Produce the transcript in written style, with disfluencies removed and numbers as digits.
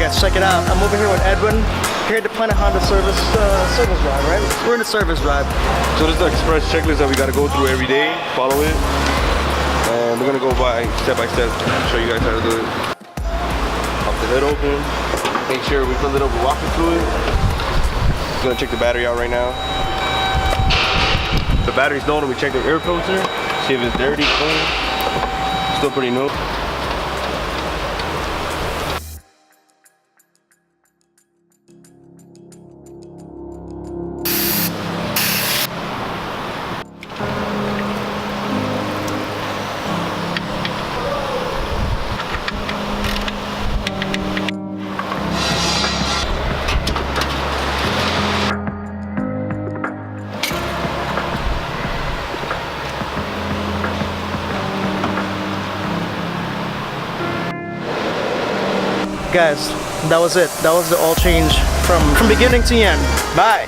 guys, check it out. I'm over here with Edwin, here at the Planet Honda service drive, right? We're in the service drive. So this is the express checklist that we got to go through every day. Follow it, and we're gonna go step by step. Show you guys how to do it. Pop the hood open. Make sure we fill it up with washer fluid. Gonna check the battery out right now. The battery's low, and we check the air filter. See if it's dirty, clean. Still pretty new. Guys, that was it. That was the oil change from beginning to end. Bye.